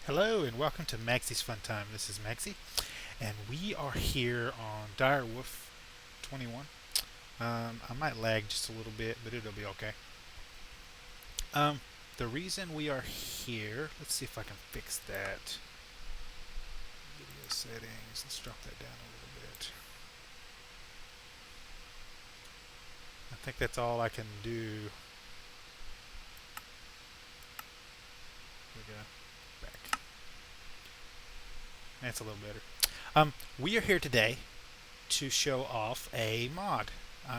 Hello and welcome to Magzie's Fun Time. This is Magzie, and we are here on Direwolf 21. I might lag just a little bit, but it'll be okay. Um, the reason we are here, let's see if I can fix that. Video settings, let's drop that down a little bit. I think that's all I can do. We go back. That's a little better. We are here today to show off a mod.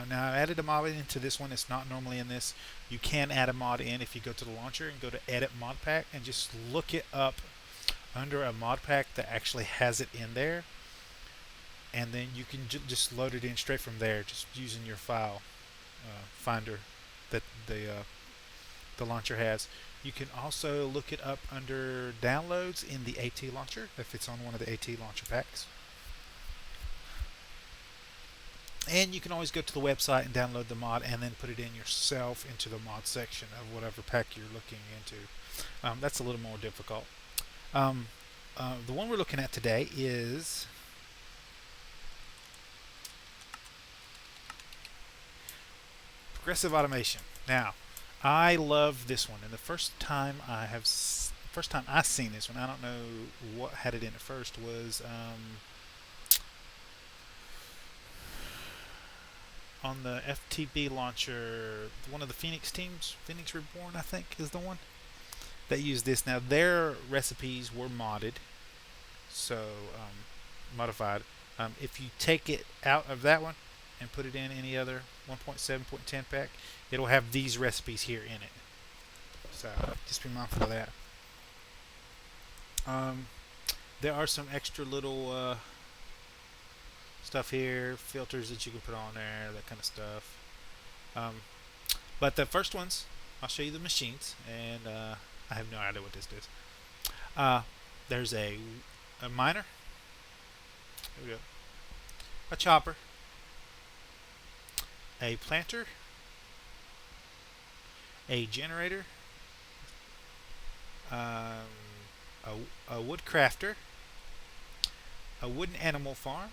Now I added a mod into this one. It's not normally in this. You can add a mod in if you go to the launcher and go to edit mod pack and just look it up under a mod pack that actually has it in there, and then you can just load it in straight from there, just using your file finder that the launcher has. You can also look it up under downloads in the AT launcher if it's on one of the AT launcher packs. And you can always go to the website and download the mod and then put it in yourself into the mod section of whatever pack you're looking into. That's a little more difficult. The one we're looking at today is progressive automation. Now, I love this one, and the first time I seen this one, I don't know what had it in at first, was on the FTB launcher, one of the Phoenix teams, Phoenix Reborn, I think, is the one that used this. Now, their recipes were modded, so modified. If you take it out of that one and put it in any other 1.7.10 pack, it'll have these recipes here in it. So just be mindful of that. There are some extra little stuff here, filters that you can put on there, that kind of stuff. But the first ones, I'll show you the machines, and I have no idea what this is. There's a miner. There we go. A chopper. A planter. A generator. A wood crafter. A wooden animal farm.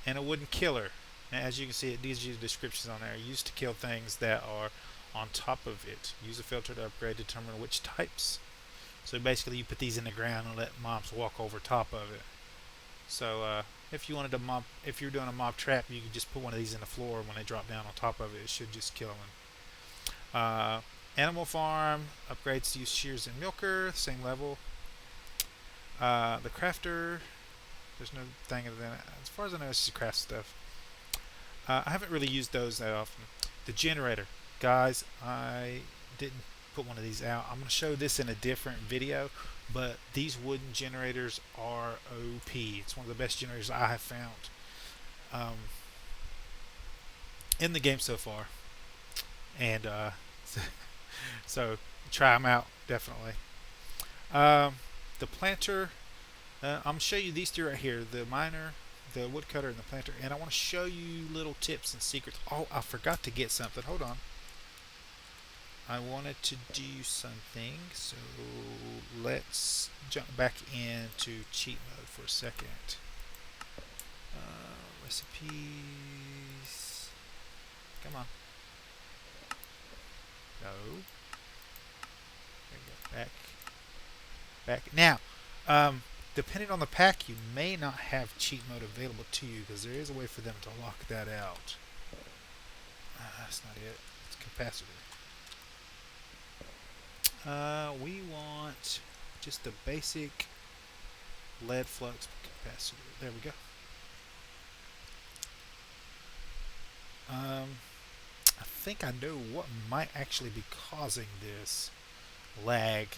And a wooden killer. Now, as you can see, these use descriptions on there. Used to kill things that are on top of it. Use a filter to upgrade, determine which types. So basically, you put these in the ground and let mobs walk over top of it. So if you wanted to mob, if you're doing a mob trap, you could just put one of these in the floor. When they drop down on top of it, it should just kill them. Animal farm upgrades to use shears and milker, same level. The crafter. There's no thing other than it. As far as I know, it's just craft stuff. I haven't really used those that often. The generator. Guys, I didn't put one of these out. I'm going to show this in a different video, but these wooden generators are OP. It's one of the best generators I have found in the game so far. And so try them out, definitely. The planter. I'm going to show you these two right here, the miner, the woodcutter, and the planter. And I want to show you little tips and secrets. Oh, I forgot to get something. Hold on. I wanted to do something, so let's jump back into cheat mode for a second. Recipes. Come on. No. There we go. Back. Now, depending on the pack, you may not have cheat mode available to you, because there is a way for them to lock that out. That's not it. It's capacitor. We want just the basic lead flux capacitor. There we go. I think I know what might actually be causing this lag.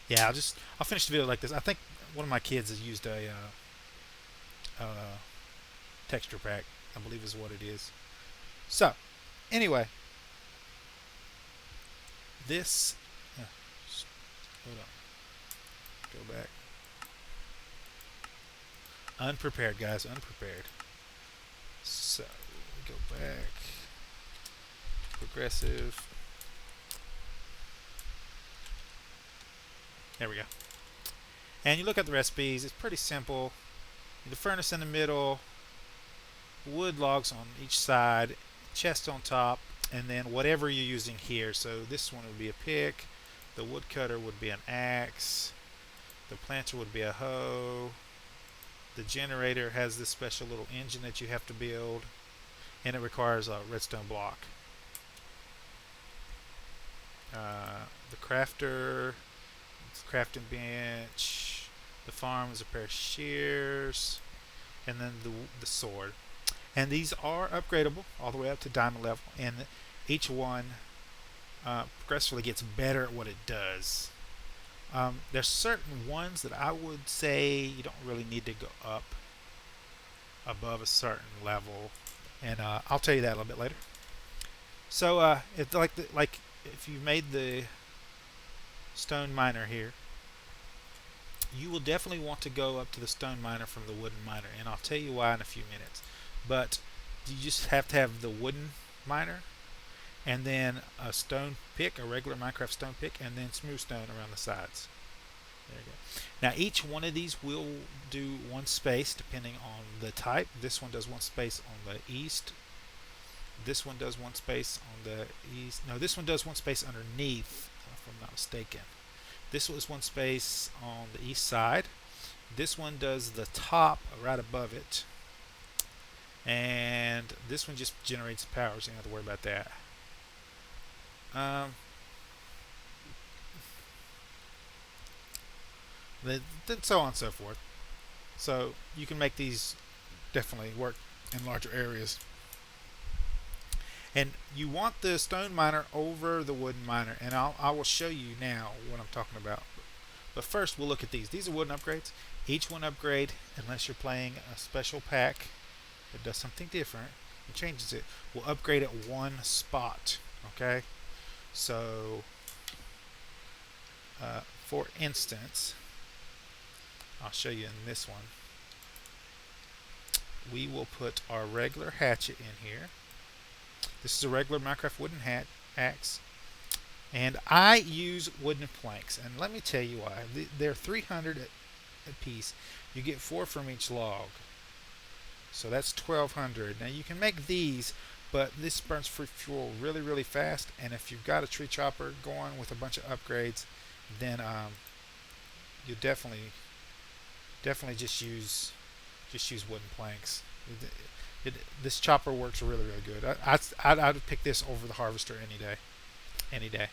Yeah, I'll finish the video like this. I think one of my kids has used a texture pack, I believe is what it is. So, anyway, this. Hold on. Go back. Unprepared, guys. Unprepared. So, we go back. Progressive. There we go. And you look at the recipes, it's pretty simple. The furnace in the middle, wood logs on each side, chest on top, and then whatever you're using here. So this one would be a pick, the woodcutter would be an axe, the planter would be a hoe, the generator has this special little engine that you have to build, and it requires a redstone block. The crafter, the crafting bench, the farm is a pair of shears, and then the sword. And these are upgradable all the way up to diamond level, and each one progressively gets better at what it does. There's certain ones that I would say you don't really need to go up above a certain level, and I'll tell you that a little bit later. So if if you made the stone miner here, you will definitely want to go up to the stone miner from the wooden miner, and I'll tell you why in a few minutes. But you just have to have the wooden miner, and then a stone pick, a regular Minecraft stone pick, and then smooth stone around the sides. There you go. Now each one of these will do one space depending on the type. This one does one space on the east. This one does one space on the east. No, this one does one space underneath, if I'm not mistaken. This was one space on the east side. This one does the top right above it. And this one just generates power, so you don't have to worry about that. Then so on and so forth. So you can make these definitely work in larger areas. And you want the stone miner over the wooden miner, and I will show you now what I'm talking about. But first we'll look at these. These are wooden upgrades. Each one upgrade, unless you're playing a special pack that does something different and changes it, will upgrade at one spot. Okay? So, for instance, I'll show you in this one. We will put our regular hatchet in here. This is a regular Minecraft wooden axe. And I use wooden planks. And let me tell you why. They're 300 a piece. You get 4 from each log. So that's 1,200. Now you can make these, but this burns for fuel really, really fast. And if you've got a tree chopper going with a bunch of upgrades, then you definitely just use wooden planks. This chopper works really, really good. I'd pick this over the harvester any day.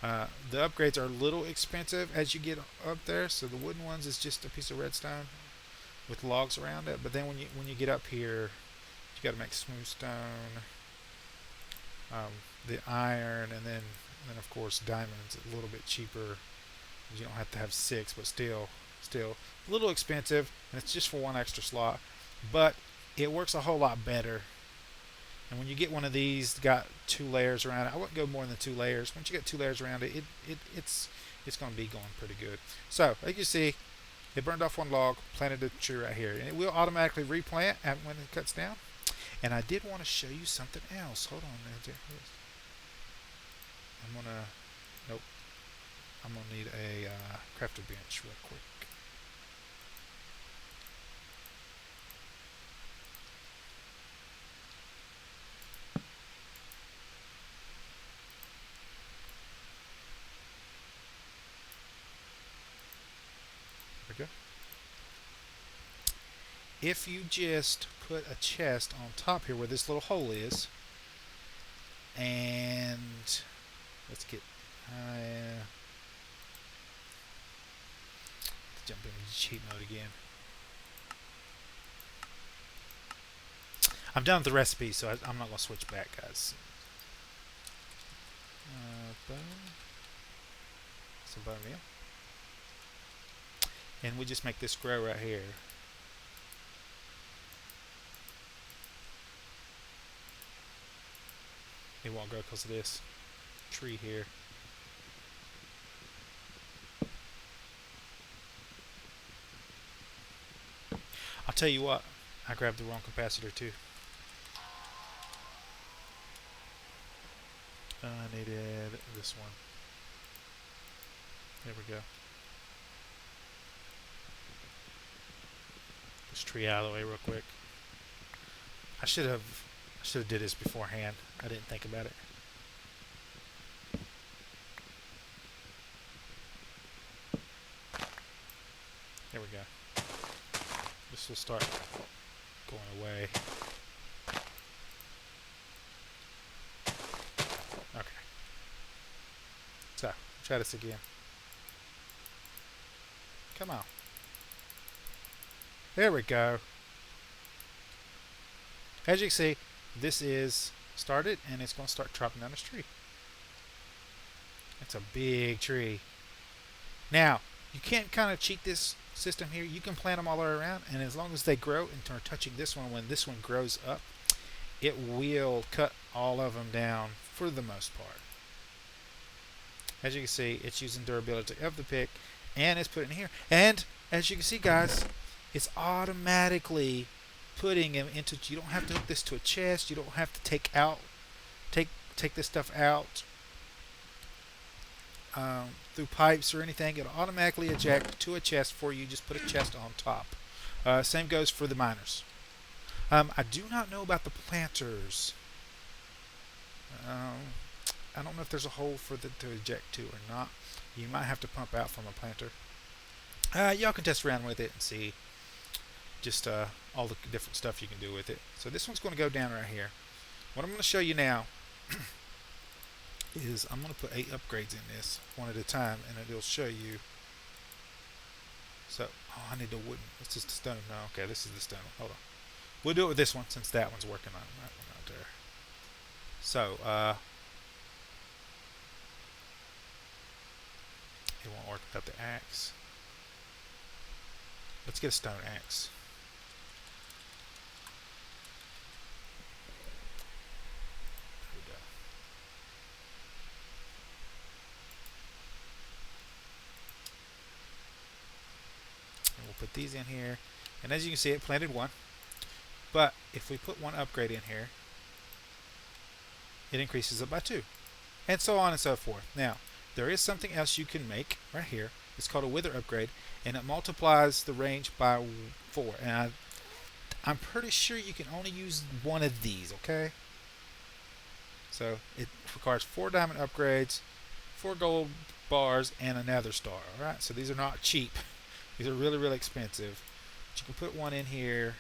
The upgrades are a little expensive as you get up there. So the wooden ones is just a piece of redstone with logs around it. But then when you get up here, you got to make smooth stone, the iron, and then of course diamonds a little bit cheaper. You don't have to have 6, but still a little expensive, and it's just for one extra slot. But it works a whole lot better. And when you get one of these, got 2 layers around it. I wouldn't go more than 2 layers. Once you get 2 layers around it, it's going to be going pretty good. So, as you see, it burned off one log, planted a tree right here, and it will automatically replant when it cuts down. And I did want to show you something else. Hold on, nope. I'm gonna need a crafter bench real quick. There we go. If you just put a chest on top here where this little hole is, and let's get jump into cheat mode again. I'm done with the recipe, so I'm not going to switch back, guys. Some bone meal. And we just make this grow right here. It won't grow because of this tree here. I'll tell you what, I grabbed the wrong capacitor too. I needed this one. There we go. this tree out of the way real quick. I should have did this beforehand. I didn't think about it. There we go. This will start going away. Okay. So, try this again. Come on. There we go. As you can see, this is started and it's going to start chopping down this tree. It's a big tree. Now, you can't kind of cheat this system here. You can plant them all the way around, and as long as they grow and are touching this one, when this one grows up, it will cut all of them down for the most part. As you can see, it's using durability of the pick, and it's putting it here. And as you can see, guys, it's automatically putting them into. You don't have to hook this to a chest. You don't have to take this stuff out through pipes or anything. It'll automatically eject to a chest for you. Just put a chest on top. Same goes for the miners. I do not know about the planters. I don't know if there's a hole for the to eject to or not. You might have to pump out from a planter. Y'all can test around with it and see just all the different stuff you can do with it. So this one's going to go down right here. What I'm going to show you now is I'm going to put 8 upgrades in this one at a time, and it'll show you. So, oh, I need the wooden. It's just the stone. No, okay, this is the stone. Hold on. We'll do it with this one since that one's working on that one out there. So, it won't work without the axe. Let's get a stone axe. There we go. And we'll put these in here. And as you can see, it planted one. But if we put one upgrade in here, it increases it by 2. And so on and so forth. Now, there is something else you can make right here. It's called a wither upgrade, and it multiplies the range by 4. And I'm pretty sure you can only use one of these, okay? So it requires 4 diamond upgrades, 4 gold bars, and a nether star. Alright, so these are not cheap. These are really, really expensive. But you can put one in here.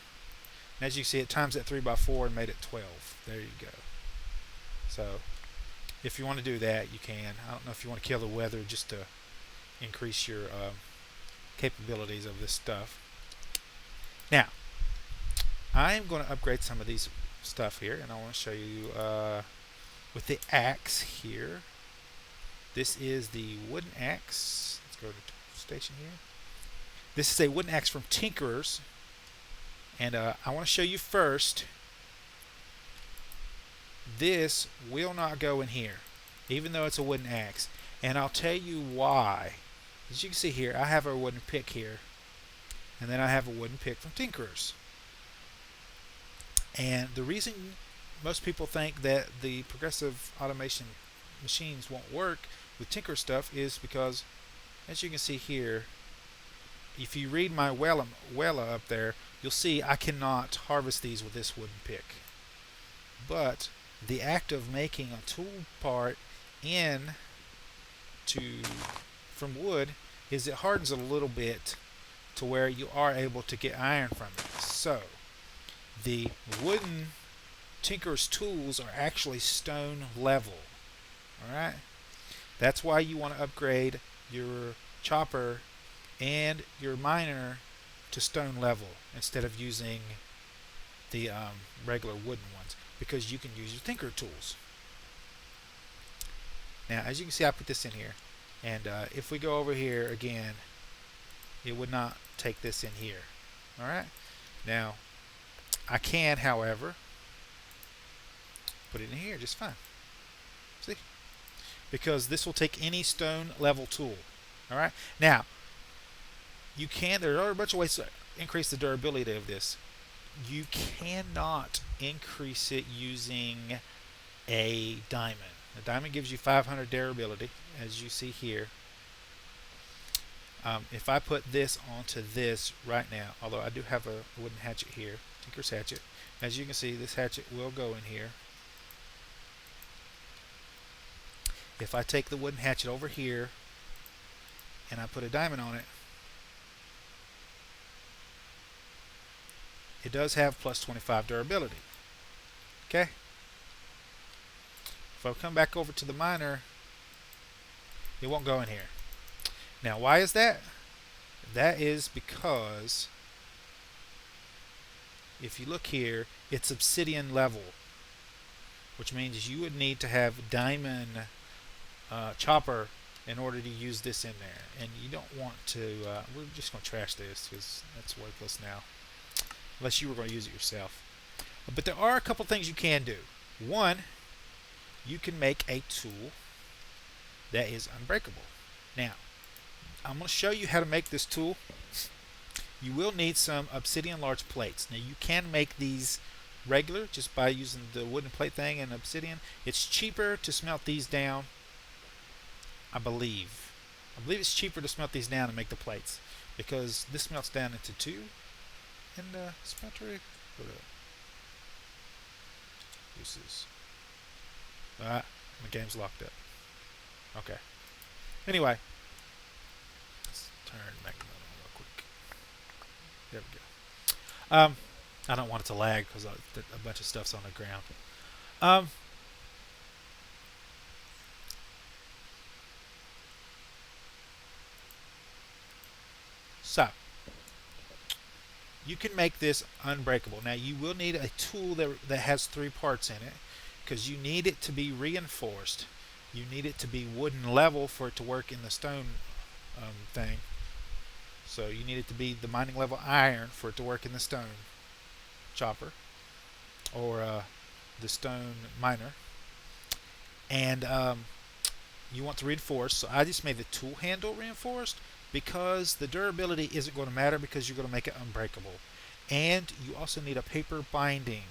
And as you see, it times that 3 by 4 and made it 12. There you go. So if you want to do that, you can. I don't know if you want to kill the weather just to increase your capabilities of this stuff. Now, I am going to upgrade some of these stuff here, and I want to show you with the axe here. This is the wooden axe. Let's go to the station here. This is a wooden axe from Tinkerers, and I want to show you first. This will not go in here, even though it's a wooden axe, and I'll tell you why. As you can see here, I have a wooden pick here, and then I have a wooden pick from Tinkerers. And the reason most people think that the progressive automation machines won't work with Tinker stuff is because, as you can see here, if you read my Wella up there, you'll see I cannot harvest these with this wooden pick. But the act of making a tool part from wood is it hardens it a little bit to where you are able to get iron from it. So the wooden Tinker's tools are actually stone level. Alright? That's why you want to upgrade your chopper and your miner to stone level instead of using the regular wooden ones, because you can use your Tinker tools. Now, as you can see, I put this in here, and if we go over here again, it would not take this in here. Alright? Now, I can, however, put it in here just fine. See? Because this will take any stone level tool. Alright? Now, there are a bunch of ways to increase the durability of this. You cannot increase it using a diamond. A diamond gives you 500 durability, as you see here. If I put this onto this right now, although I do have a wooden hatchet here, Tinker's hatchet, as you can see, this hatchet will go in here. If I take the wooden hatchet over here and I put a diamond on it, it does have plus 25 durability. Okay? If I come back over to the miner, it won't go in here. Now, why is that? That is because if you look here, it's obsidian level, which means you would need to have diamond chopper in order to use this in there. And you don't want to, we're just going to trash this because that's worthless now, unless you were going to use it yourself. But there are a couple things you can do. One, you can make a tool that is unbreakable. Now, I'm going to show you how to make this tool. You will need some obsidian large plates. Now, you can make these regular just by using the wooden plate thing and obsidian. It's cheaper to smelt these down, I believe. I believe it's cheaper to smelt these down and make the plates, because this melts down into 2 in the smeltery. Uses. My game's locked up. Okay. Anyway, let's turn Magzie on real quick. There we go. I don't want it to lag because a bunch of stuff's on the ground. So, you can make this unbreakable. Now, you will need a tool that has 3 parts in it, because you need it to be reinforced. You need it to be wooden level for it to work in the stone thing. So you need it to be the mining level iron for it to work in the stone chopper or the stone miner. And you want to reinforce. So I just made the tool handle reinforced because the durability isn't going to matter, because you're going to make it unbreakable. And you also need a paper binding.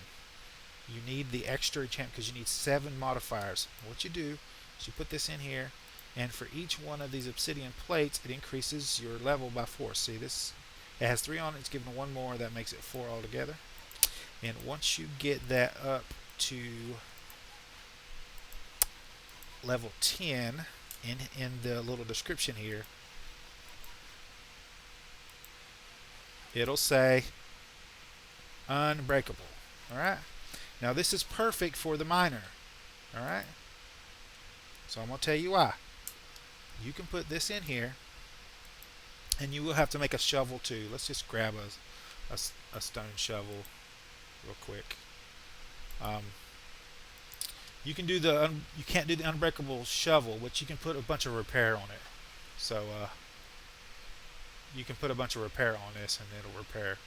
You need the extra enchantment because you need 7 modifiers. And what you do is you put this in here, and for each one of these obsidian plates, it increases your level by 4. See, this, it has 3 on it, it's given 1 more, that makes it 4 altogether. And once you get that up to level 10, in the little description here, it'll say unbreakable. Alright? Now this is perfect for the miner. Alright? So I'm going to tell you why. You can put this in here, and you will have to make a shovel too. Let's just grab a stone shovel real quick. You can do you can't do the unbreakable shovel, but you can put a bunch of repair on it. So you can put a bunch of repair on this, and it'll repair.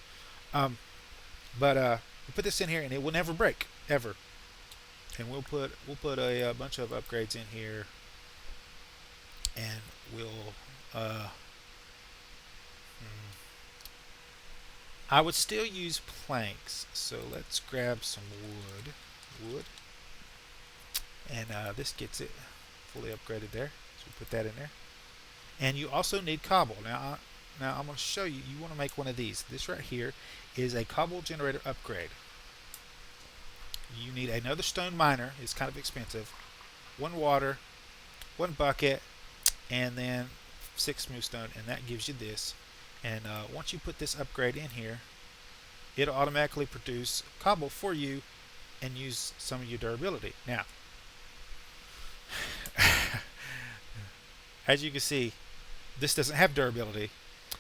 You put this in here, and it will never break ever. And we'll put a bunch of upgrades in here, and we'll I would still use planks, so let's grab some wood, and this gets it fully upgraded there. So we put that in there, and you also need cobble. Now I'm going to show you. You want to make one of these. This right here is a cobble generator upgrade. You need another stone miner. It's kind of expensive. 1 water, 1 bucket, and then 6 smooth stone, and that gives you this. And once you put this upgrade in here, it'll automatically produce cobble for you and use some of your durability. Now, as you can see, this doesn't have durability.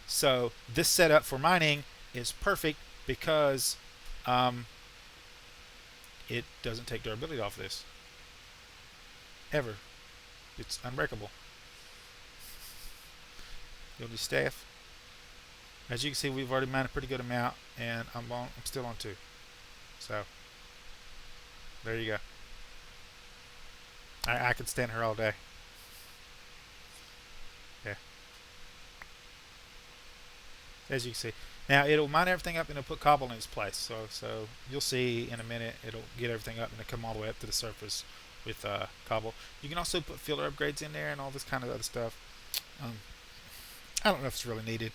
So this setup for mining is perfect because it doesn't take durability off this. Ever. It's unbreakable. You'll need staff. As you can see, we've already mined a pretty good amount, and I'm still on 2. So there you go. I could stand here all day. Yeah. As you can see. Now it'll mine everything up and it'll put cobble in its place. So you'll see in a minute it'll get everything up and it'll come all the way up to the surface with cobble. You can also put filler upgrades in there and all this kind of other stuff. I don't know if it's really needed.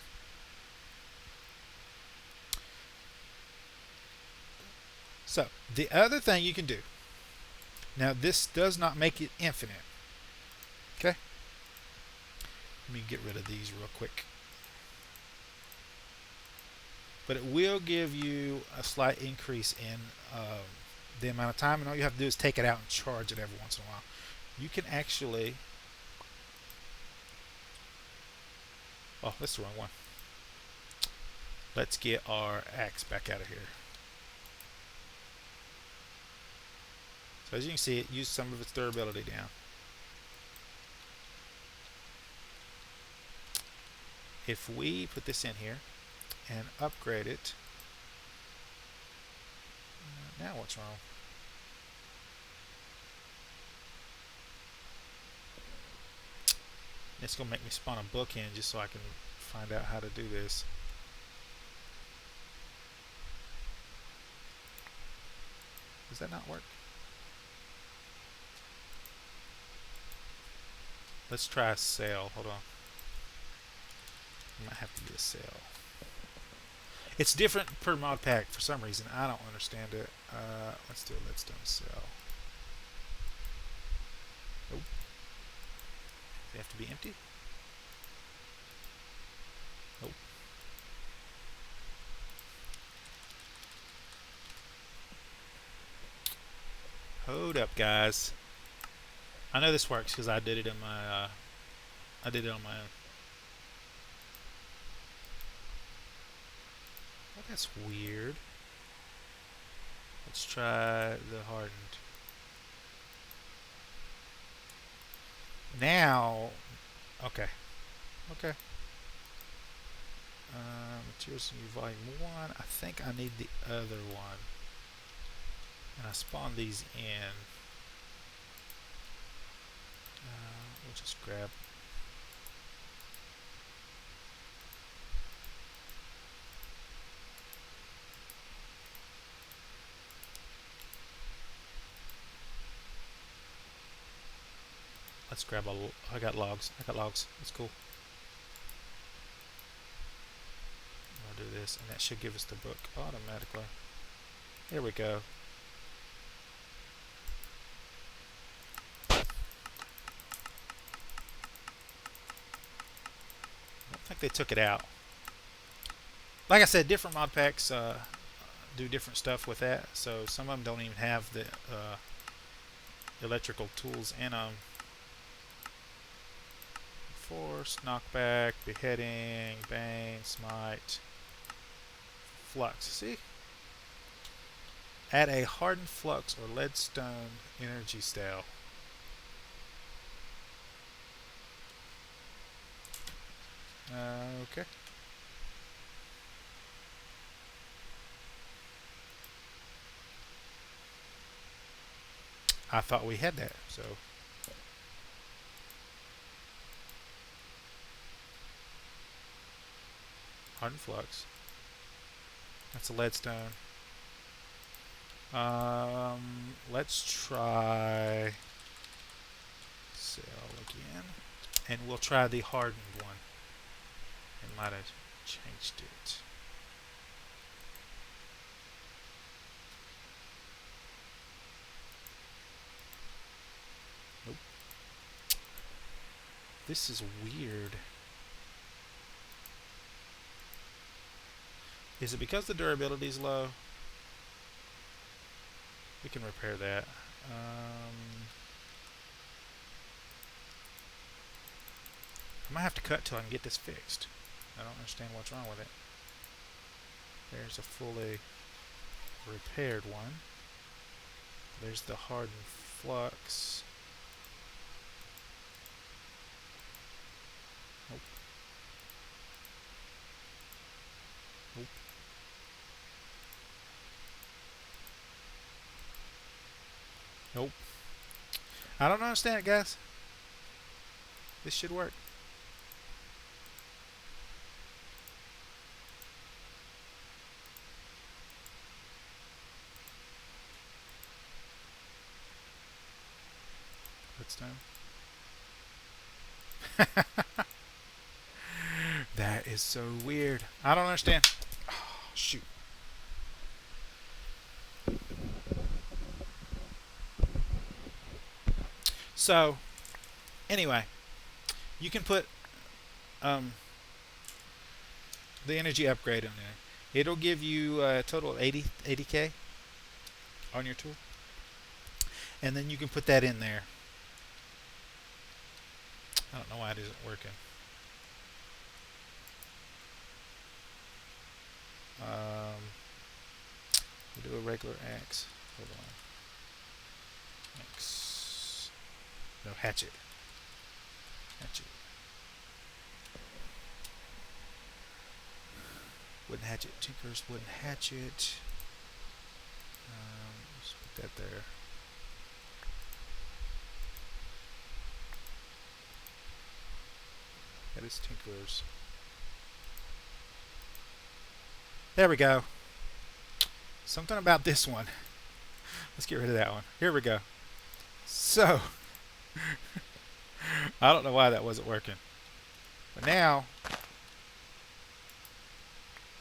So, the other thing you can do. Now, this does not make it infinite. Okay? Let me get rid of these real quick. But it will give you a slight increase in the amount of time, and all you have to do is take it out and charge it every once in a while. You can actually... Oh, that's the wrong one. Let's get our axe back out of here. So as you can see, it used some of its durability down. If we put this in here and upgrade it, now what's wrong? It's going to make me spawn a book in just so I can find out how to do this. Does that not work? Let's try a sail. Hold on. I might have to be a sail. It's different per mod pack for some reason. I don't understand it. Let's do a leadstone sail. Oh. They have to be empty? Nope. Hold up, guys. I know this works because I did it in my. I did it on my own. Well, that's weird. Let's try the hardened. Now, okay. Okay. Materials in volume 1. I think I need the other one. And I spawned these in. We'll just grab. Let's grab I got logs. That's cool. I'll do this, and that should give us the book automatically. Here we go. I don't think they took it out. Like I said, different mod packs do different stuff with that. So some of them don't even have the electrical tools in them. Force, knockback, beheading, bane, smite, flux. See? Add a hardened flux or leadstone energy style. Okay. I thought we had that, so. Hardened flux. That's a leadstone. Let's try sail again, and we'll try the hardened one. It might have changed it. Nope. This is weird. Is it because the durability is low? We can repair that. I might have to cut till I can get this fixed. I don't understand what's wrong with it. There's a fully repaired one. There's the hardened flux. Nope. Nope. Nope. I don't understand it, guys. This should work. Redstone. is so weird. I don't understand. Oh, shoot. So, anyway, you can put um, the energy upgrade on there. It'll give you a total of 80k on your tool. And then you can put that in there. I don't know why it isn't working. We do a regular axe. Hold on. Axe. No, hatchet. Hatchet. Wooden hatchet. Tinker's wooden hatchet. Let's put that there. That is Tinker's. There we go. Something about this one. Let's get rid of that one. Here we go. So, I don't know why that wasn't working. But now,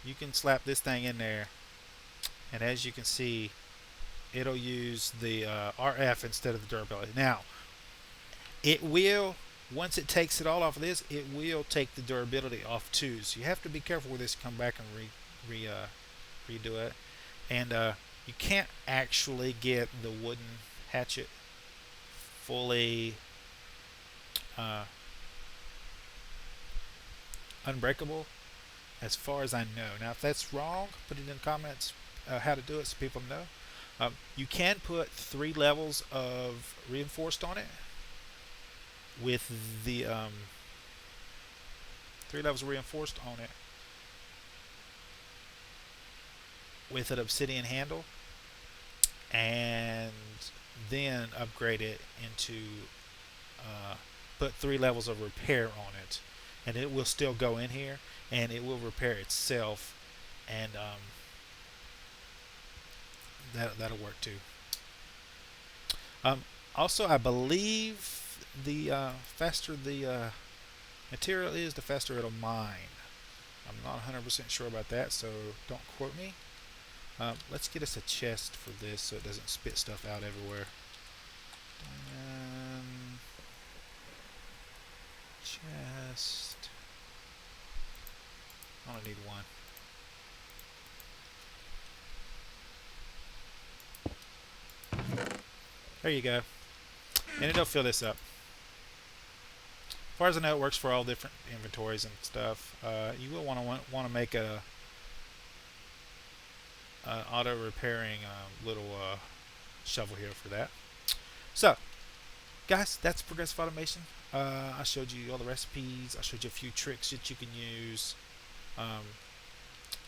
you can slap this thing in there. And as you can see, it'll use the RF instead of the durability. Now, it will, once it takes it all off of this, it will take the durability off too. So you have to be careful with this. Come back and redo it. And you can't actually get the wooden hatchet fully unbreakable, as far as I know. Now, if that's wrong, put it in the comments how to do it so people know. You can put 3 levels of reinforced on it with the 3 levels of reinforced on it with an obsidian handle, and then upgrade it into put 3 levels of repair on it, and it will still go in here and it will repair itself, and that'll work too. Also, I believe the faster the material is, the faster it'll mine. I'm not 100% sure about that, so don't quote me. Let's get us a chest for this so it doesn't spit stuff out everywhere. Chest. I only need one. There you go. And it'll fill this up. As far as I know, it works for all different inventories and stuff. You will want to make a auto repairing little shovel here for that. So, guys, that's progressive automation. I showed you all the recipes. I showed you a few tricks that you can use.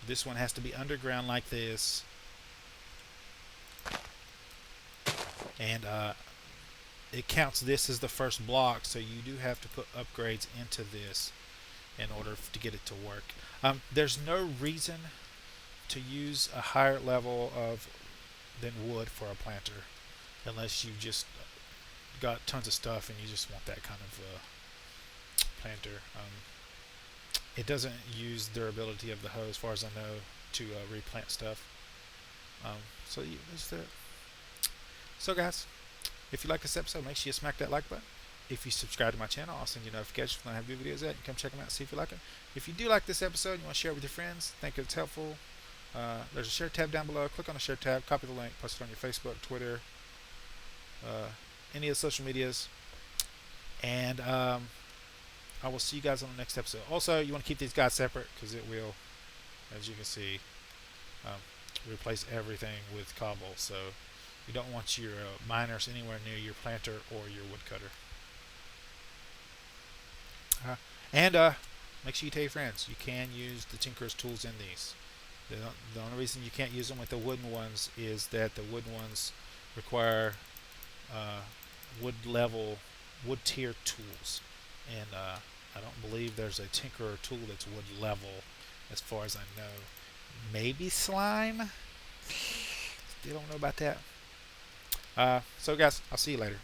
This one has to be underground like this, and it counts this as the first block, so you do have to put upgrades into this in order to get it to work. There's no reason to use a higher level of than wood for a planter, unless you just got tons of stuff and you just want that kind of planter. It doesn't use the durability of the hoe, as far as I know, to replant stuff. So that's it. So guys, if you like this episode, make sure you smack that like button. If you subscribe to my channel, I'll send you notifications when I have new videos out. You come check them out and see if you like them. If you do like this episode, you want to share it with your friends, think it's helpful, there's a share tab down below. Click on the share tab, copy the link, post it on your Facebook, Twitter, any of the social medias, and I will see you guys on the next episode. Also, you want to keep these guys separate because it will, as you can see, replace everything with cobble. So you don't want your miners anywhere near your planter or your woodcutter. And make sure you tell your friends you can use the Tinker's tools in these. The only reason you can't use them with the wooden ones is that the wooden ones require wood tier tools, and I don't believe there's a Tinker tool that's wood level, as far as I know. Maybe slime. Still don't know about that. So guys, I'll see you later.